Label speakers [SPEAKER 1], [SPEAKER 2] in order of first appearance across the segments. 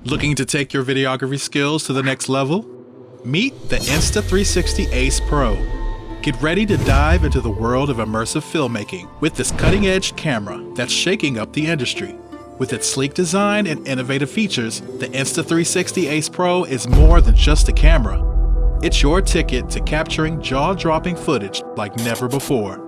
[SPEAKER 1] Looking to take your videography skills to the next level? Meet the Insta360 Ace Pro. Get ready to dive into the world of immersive filmmaking with this cutting-edge camera that's shaking up the industry. With its sleek design and innovative features, the Insta360 Ace Pro is more than just a camera. It's your ticket to capturing jaw-dropping footage like never before.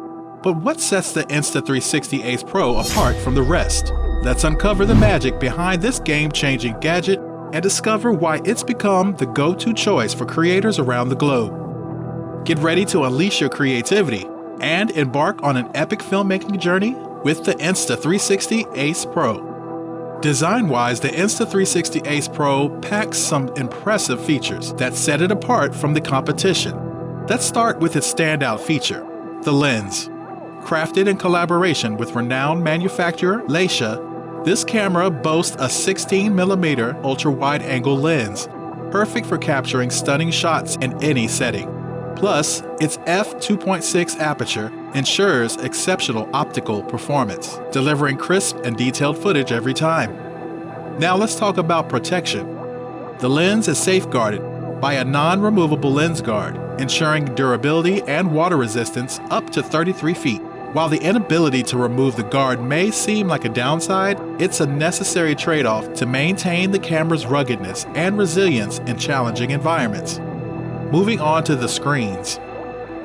[SPEAKER 1] But what sets the Insta360 Ace Pro apart from the rest? Let's uncover the magic behind this game-changing gadget and discover why it's become the go-to choice for creators around the globe. Get ready to unleash your creativity and embark on an epic filmmaking journey with the Insta360 Ace Pro. Design-wise, the Insta360 Ace Pro packs some impressive features that set it apart from the competition. Let's start with its standout feature, the lens. Crafted in collaboration with renowned manufacturer Leica, this camera boasts a 16mm ultra-wide-angle lens, perfect for capturing stunning shots in any setting. Plus, its f2.6 aperture ensures exceptional optical performance, delivering crisp and detailed footage every time. Now let's talk about protection. The lens is safeguarded by a non-removable lens guard, ensuring durability and water resistance up to 33 feet. While the inability to remove the guard may seem like a downside, it's a necessary trade-off to maintain the camera's ruggedness and resilience in challenging environments. Moving on to the screens.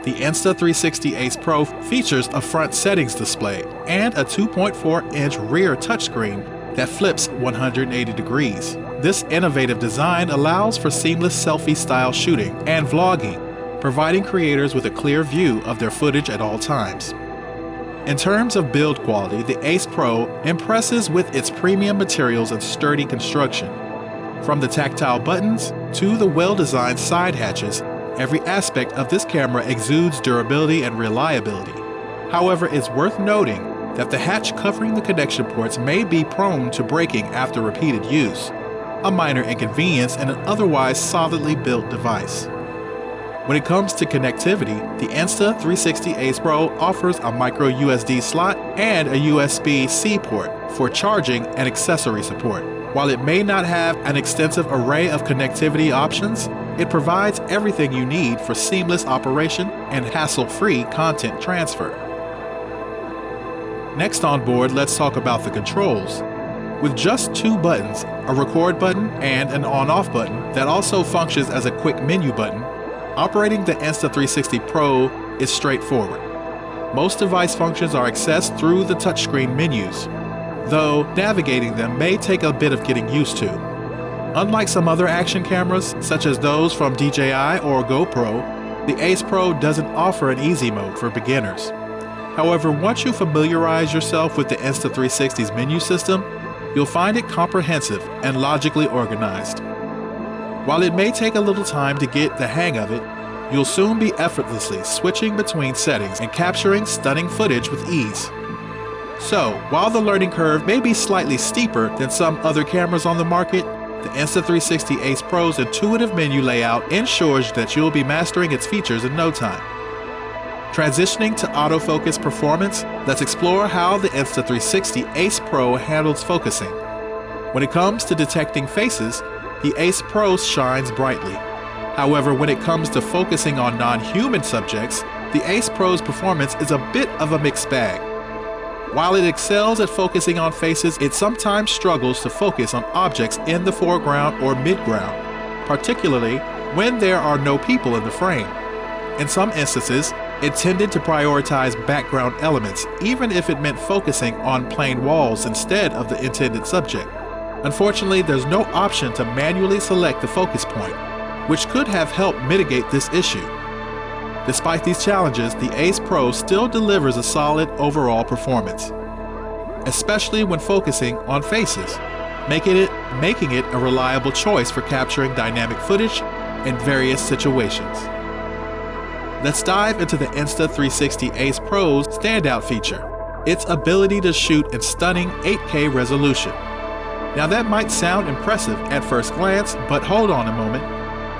[SPEAKER 1] The Insta360 Ace Pro features a front settings display and a 2.4-inch rear touchscreen that flips 180 degrees. This innovative design allows for seamless selfie-style shooting and vlogging, providing creators with a clear view of their footage at all times. In terms of build quality, the Ace Pro impresses with its premium materials and sturdy construction. From the tactile buttons to the well-designed side hatches, every aspect of this camera exudes durability and reliability. However, it's worth noting that the hatch covering the connection ports may be prone to breaking after repeated use, a minor inconvenience in an otherwise solidly built device. When it comes to connectivity, the Insta360 Ace Pro offers a micro SD slot and a USB-C port for charging and accessory support. While it may not have an extensive array of connectivity options, it provides everything you need for seamless operation and hassle-free content transfer. Next on board, let's talk about the controls. With just two buttons, a record button and an on-off button that also functions as a quick menu button, operating the Insta360 Pro is straightforward. Most device functions are accessed through the touchscreen menus, though navigating them may take a bit of getting used to. Unlike some other action cameras, such as those from DJI or GoPro, the Ace Pro doesn't offer an easy mode for beginners. However, once you familiarize yourself with the Insta360's menu system, you'll find it comprehensive and logically organized. While it may take a little time to get the hang of it, you'll soon be effortlessly switching between settings and capturing stunning footage with ease. So, while the learning curve may be slightly steeper than some other cameras on the market, the Insta360 Ace Pro's intuitive menu layout ensures that you'll be mastering its features in no time. Transitioning to autofocus performance, let's explore how the Insta360 Ace Pro handles focusing. When it comes to detecting faces, the Ace Pro shines brightly. However, when it comes to focusing on non-human subjects, the Ace Pro's performance is a bit of a mixed bag. While it excels at focusing on faces, it sometimes struggles to focus on objects in the foreground or midground, particularly when there are no people in the frame. In some instances, it tended to prioritize background elements, even if it meant focusing on plain walls instead of the intended subject. Unfortunately, there's no option to manually select the focus point, which could have helped mitigate this issue. Despite these challenges, the Ace Pro still delivers a solid overall performance, especially when focusing on faces, making it a reliable choice for capturing dynamic footage in various situations. Let's dive into the Insta360 Ace Pro's standout feature, its ability to shoot in stunning 8K resolution. Now that might sound impressive at first glance, but hold on a moment.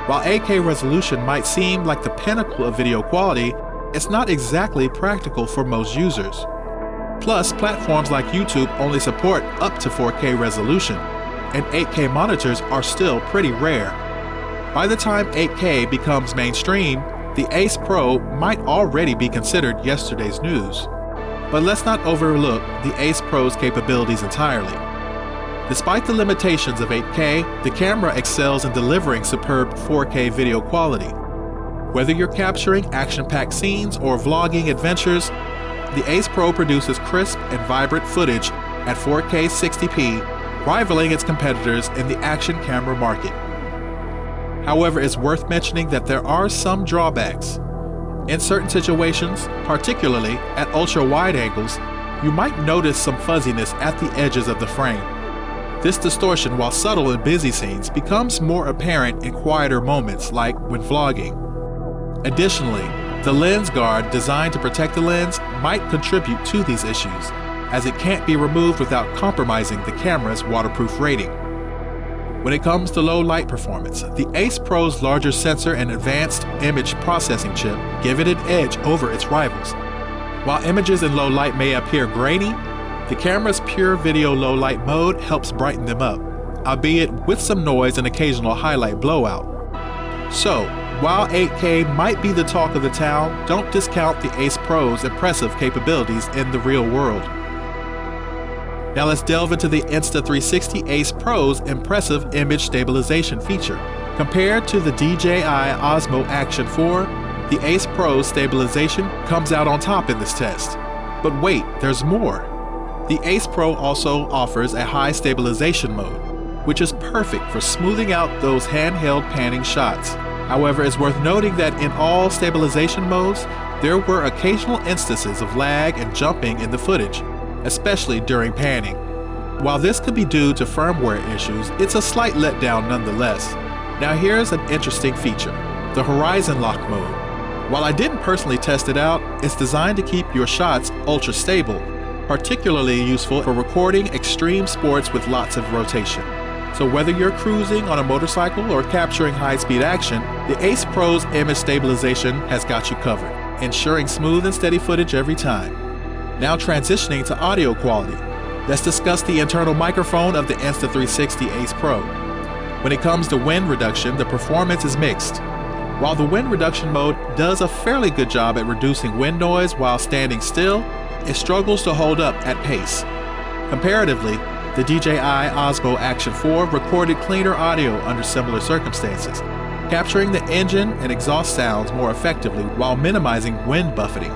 [SPEAKER 1] While 8K resolution might seem like the pinnacle of video quality, it's not exactly practical for most users. Plus, platforms like YouTube only support up to 4K resolution, and 8K monitors are still pretty rare. By the time 8K becomes mainstream, the Ace Pro might already be considered yesterday's news. But let's not overlook the Ace Pro's capabilities entirely. Despite the limitations of 8K, the camera excels in delivering superb 4K video quality. Whether you're capturing action-packed scenes or vlogging adventures, the Ace Pro produces crisp and vibrant footage at 4K 60p, rivaling its competitors in the action camera market. However, it's worth mentioning that there are some drawbacks. In certain situations, particularly at ultra-wide angles, you might notice some fuzziness at the edges of the frame. This distortion, while subtle in busy scenes, becomes more apparent in quieter moments like when vlogging. Additionally, the lens guard designed to protect the lens might contribute to these issues, as it can't be removed without compromising the camera's waterproof rating. When it comes to low light performance, the Ace Pro's larger sensor and advanced image processing chip give it an edge over its rivals. While images in low light may appear grainy, the camera's pure video low light mode helps brighten them up, albeit with some noise and occasional highlight blowout. So, while 8K might be the talk of the town, don't discount the Ace Pro's impressive capabilities in the real world. Now let's delve into the Insta360 Ace Pro's impressive image stabilization feature. Compared to the DJI Osmo Action 4, the Ace Pro's stabilization comes out on top in this test. But wait, there's more. The Ace Pro also offers a high stabilization mode, which is perfect for smoothing out those handheld panning shots. However, it's worth noting that in all stabilization modes, there were occasional instances of lag and jumping in the footage, especially during panning. While this could be due to firmware issues, it's a slight letdown nonetheless. Now here's an interesting feature, the Horizon Lock mode. While I didn't personally test it out, it's designed to keep your shots ultra stable, particularly useful for recording extreme sports with lots of rotation. So whether you're cruising on a motorcycle or capturing high-speed action, the Ace Pro's image stabilization has got you covered, ensuring smooth and steady footage every time. Now transitioning to audio quality, let's discuss the internal microphone of the Insta360 Ace Pro. When it comes to wind reduction, the performance is mixed. While the wind reduction mode does a fairly good job at reducing wind noise while standing still, it struggles to hold up at pace. Comparatively, the DJI Osmo Action 4 recorded cleaner audio under similar circumstances, capturing the engine and exhaust sounds more effectively while minimizing wind buffeting.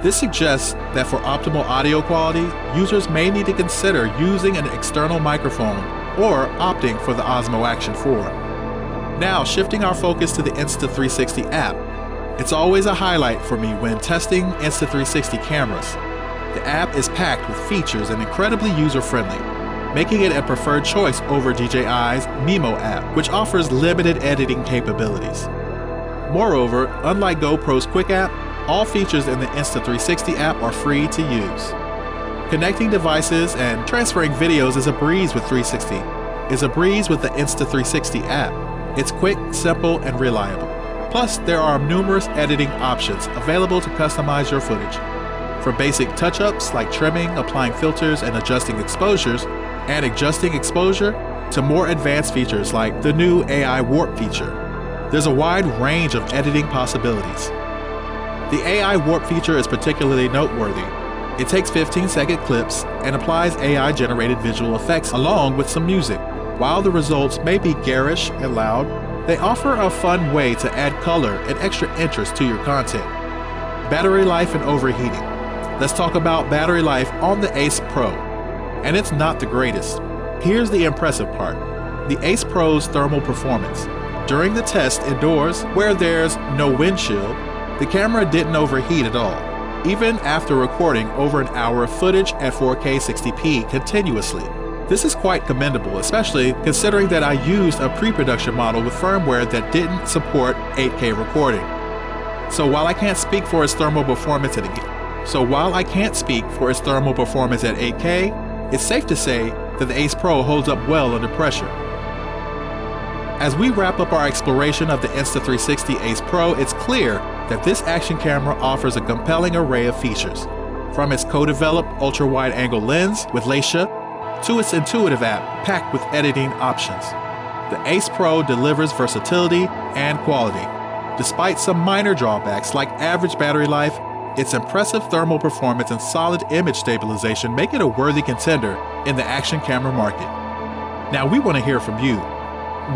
[SPEAKER 1] This suggests that for optimal audio quality, users may need to consider using an external microphone or opting for the Osmo Action 4. Now, shifting our focus to the Insta360 app. It's always a highlight for me when testing Insta360 cameras. The app is packed with features and incredibly user-friendly, making it a preferred choice over DJI's Mimo app, which offers limited editing capabilities. Moreover, unlike GoPro's Quick app, all features in the Insta360 app are free to use. Connecting devices and transferring videos is a breeze with the Insta360 app. It's quick, simple, and reliable. Plus, there are numerous editing options available to customize your footage. From basic touch-ups like trimming, applying filters, and adjusting exposure, to more advanced features like the new AI Warp feature. There's a wide range of editing possibilities. The AI Warp feature is particularly noteworthy. It takes 15-second clips and applies AI-generated visual effects along with some music. While the results may be garish and loud, they offer a fun way to add color and extra interest to your content. Battery life and overheating. Let's talk about battery life on the Ace Pro. And it's not the greatest. Here's the impressive part, the Ace Pro's thermal performance. During the test indoors, where there's no windshield, the camera didn't overheat at all, even after recording over an hour of footage at 4K 60p continuously. This is quite commendable, especially considering that I used a pre-production model with firmware that didn't support 8K recording. So while I can't speak for its thermal performance at 8K, it's safe to say that the Ace Pro holds up well under pressure. As we wrap up our exploration of the Insta360 Ace Pro, it's clear that this action camera offers a compelling array of features. From its co-developed ultra-wide-angle lens with Leica, to its intuitive app packed with editing options. The Ace Pro delivers versatility and quality. Despite some minor drawbacks like average battery life, its impressive thermal performance and solid image stabilization make it a worthy contender in the action camera market. Now we want to hear from you.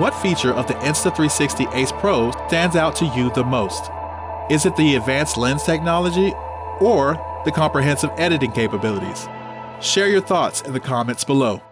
[SPEAKER 1] What feature of the Insta360 Ace Pro stands out to you the most? Is it the advanced lens technology or the comprehensive editing capabilities? Share your thoughts in the comments below.